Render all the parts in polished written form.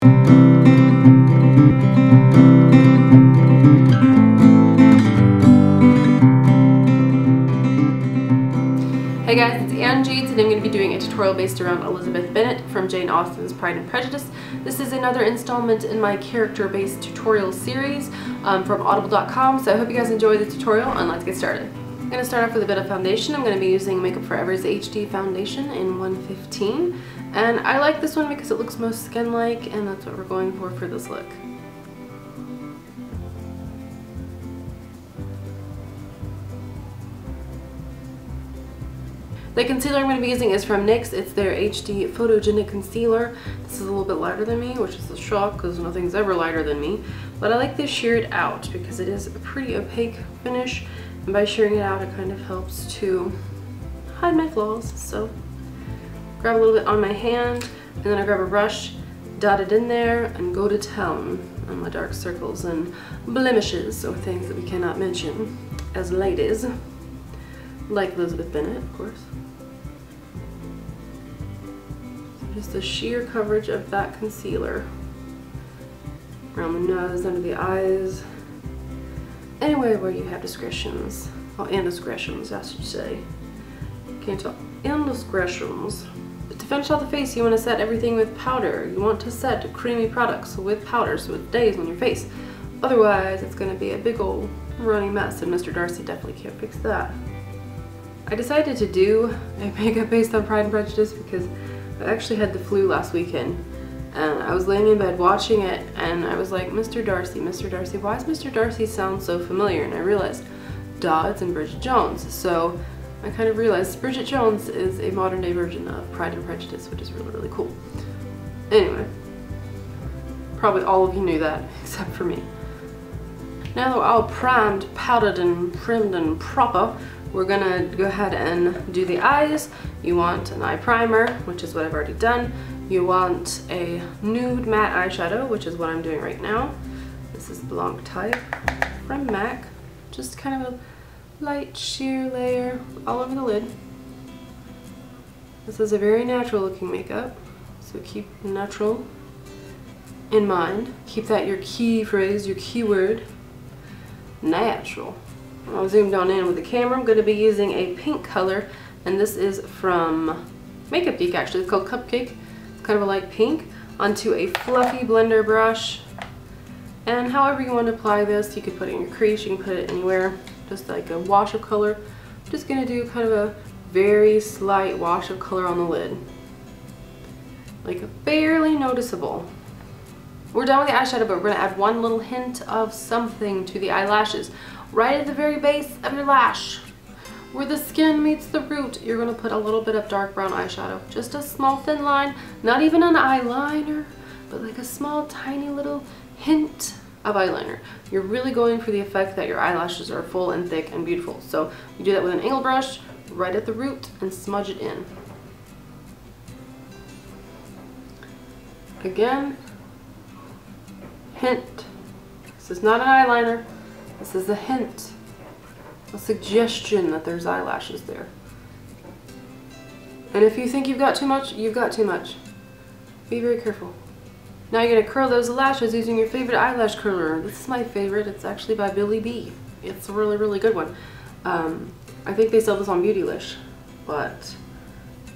Hey guys, it's Angie. Today I'm going to be doing a tutorial based around Elizabeth Bennet from Jane Austen's Pride and Prejudice. This is another installment in my character-based tutorial series from audible.com, so I hope you guys enjoy the tutorial and let's get started. I'm going to start off with a bit of foundation. I'm going to be using Makeup Forever's HD foundation in 115, and I like this one because it looks most skin-like, and that's what we're going for this look. The concealer I'm going to be using is from NYX. It's their HD Photogenic Concealer. This is a little bit lighter than me, which is a shock because nothing's ever lighter than me. But I like this sheared out because it is a pretty opaque finish. And by shearing it out, it kind of helps to hide my flaws. So grab a little bit on my hand, and then I grab a brush, dot it in there, and go to town on my dark circles and blemishes, or things that we cannot mention as ladies. Like Elizabeth Bennet, of course. Just the sheer coverage of that concealer around the nose, under the eyes, anywhere where you have discretions. Oh, indiscretions, I should say. Can't tell. Indiscretions. But to finish off the face, you want to set everything with powder. You want to set creamy products with powder so it stays on your face. Otherwise, it's going to be a big old runny mess, and Mr. Darcy definitely can't fix that. I decided to do a makeup based on Pride and Prejudice because I actually had the flu last weekend, and I was laying in bed watching it, and I was like, Mr. Darcy, why does Mr. Darcy sound so familiar? And I realized, duh, it's in Bridget Jones. So I kind of realized Bridget Jones is a modern day version of Pride and Prejudice, which is really, really cool. Anyway, probably all of you knew that, except for me. Now that we're all primed, powdered, and trimmed and proper, we're gonna go ahead and do the eyes. You want an eye primer, which is what I've already done. You want a nude matte eyeshadow, which is what I'm doing right now. This is Blanc Type from MAC. Just kind of a light sheer layer all over the lid. This is a very natural looking makeup, so keep natural in mind. Keep that your key phrase, your keyword, natural. I'll zoom down in with the camera. I'm going to be using a pink color, and this is from Makeup Geek actually. It's called Cupcake. It's kind of a light pink, onto a fluffy blender brush. And however you want to apply this, you could put it in your crease, you can put it anywhere, just like a wash of color. I'm just going to do kind of a very slight wash of color on the lid. Like barely noticeable. We're done with the eyeshadow, but we're going to add one little hint of something to the eyelashes. Right at the very base of your lash, where the skin meets the root, you're going to put a little bit of dark brown eyeshadow. Just a small thin line, not even an eyeliner, but like a small tiny little hint of eyeliner. You're really going for the effect that your eyelashes are full and thick and beautiful. So you do that with an angled brush right at the root and smudge it in. Again, hint. This is not an eyeliner. This is a hint, a suggestion that there's eyelashes there. And if you think you've got too much, you've got too much. Be very careful. Now you're going to curl those lashes using your favorite eyelash curler. This is my favorite. It's actually by Billy B. It's a really, really good one. I think they sell this on Beautylish, but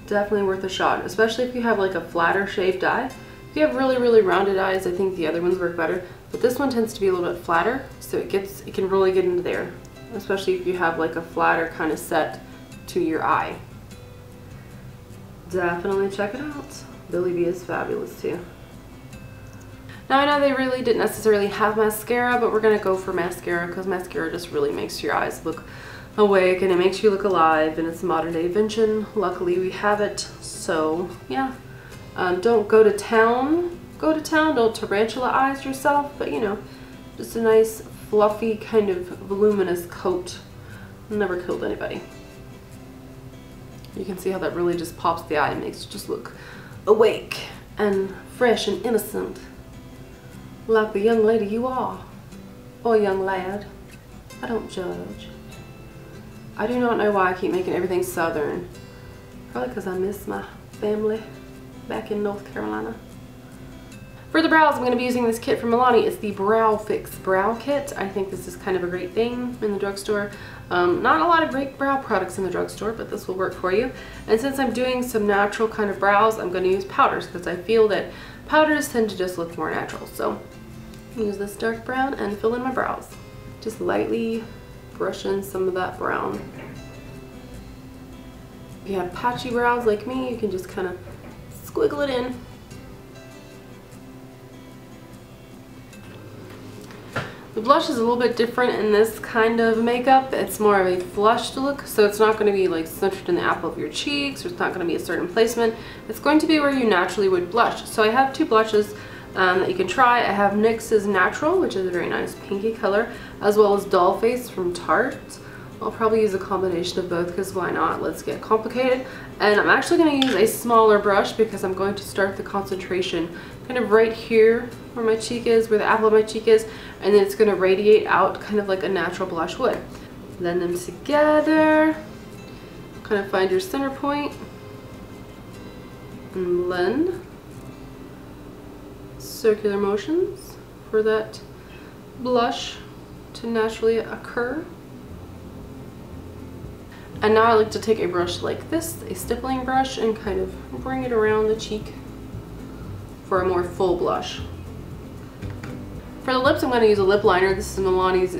definitely worth a shot, especially if you have like a flatter shaped eye. If you have really, really rounded eyes, I think the other ones work better. But this one tends to be a little bit flatter, so it can really get into there, especially if you have like a flatter kind of set to your eye. Definitely check it out. Billy B is fabulous too. Now I know they really didn't necessarily have mascara, but we're gonna go for mascara because mascara just really makes your eyes look awake and it makes you look alive, and it's a modern day invention. Luckily we have it, so yeah. Don't go to town. Don't tarantula-ize yourself, but you know, just a nice fluffy kind of voluminous coat. Never killed anybody. You can see how that really just pops the eye and makes you just look awake and fresh and innocent, like the young lady you are, or young lad. I don't judge. I do not know why I keep making everything southern. Probably because I miss my family back in North Carolina. For the brows, I'm going to be using this kit from Milani. It's the Brow Fix Brow Kit. I think this is kind of a great thing in the drugstore. Not a lot of great brow products in the drugstore, but this will work for you. And since I'm doing some natural kind of brows, I'm going to use powders because I feel that powders tend to just look more natural. So use this dark brown and fill in my brows. Just lightly brush in some of that brown. If you have patchy brows like me, you can just kind of squiggle it in. The blush is a little bit different in this kind of makeup. It's more of a flushed look, so it's not going to be like centered in the apple of your cheeks, or it's not going to be a certain placement. It's going to be where you naturally would blush. So I have two blushes that you can try. I have NYX's Natural, which is a very nice pinky color, as well as Dollface from Tarte. I'll probably use a combination of both because why not? Let's get complicated. And I'm actually going to use a smaller brush because I'm going to start the concentration kind of right here where my cheek is, where the apple of my cheek is, and then it's going to radiate out kind of like a natural blush would. Blend them together, kind of find your center point, and blend. Circular motions for that blush to naturally occur. And now I like to take a brush like this, a stippling brush, and kind of bring it around the cheek for a more full blush. For the lips, I'm going to use a lip liner. This is Milani's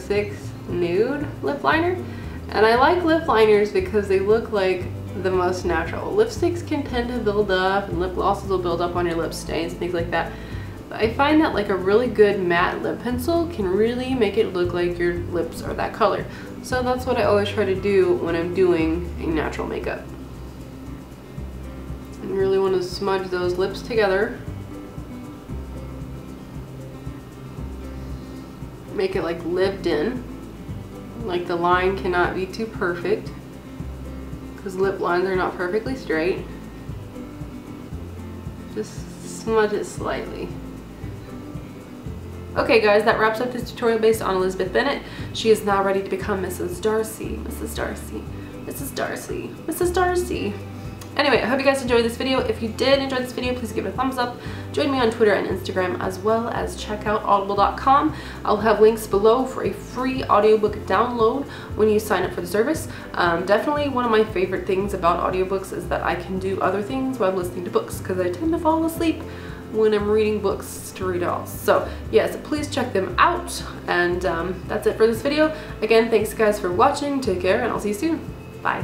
06 Nude lip liner. And I like lip liners because they look like the most natural. Lipsticks can tend to build up, and lip glosses will build up on your lip stains, things like that. But I find that like a really good matte lip pencil can really make it look like your lips are that color. So that's what I always try to do when I'm doing a natural makeup. You really want to smudge those lips together. Make it like lived in. Like the line cannot be too perfect, because lip lines are not perfectly straight. Just smudge it slightly. Okay guys, that wraps up this tutorial based on Elizabeth Bennet. She is now ready to become Mrs. Darcy. Mrs. Darcy. Mrs. Darcy. Mrs. Darcy. Anyway, I hope you guys enjoyed this video. If you did enjoy this video, please give it a thumbs up. Join me on Twitter and Instagram, as well as check out audible.com. I'll have links below for a free audiobook download when you sign up for the service. Definitely one of my favorite things about audiobooks is that I can do other things while I'm listening to books, because I tend to fall asleep when I'm reading books to read else. So yes, please check them out. And that's it for this video. Again, thanks guys for watching. Take care, and I'll see you soon. Bye.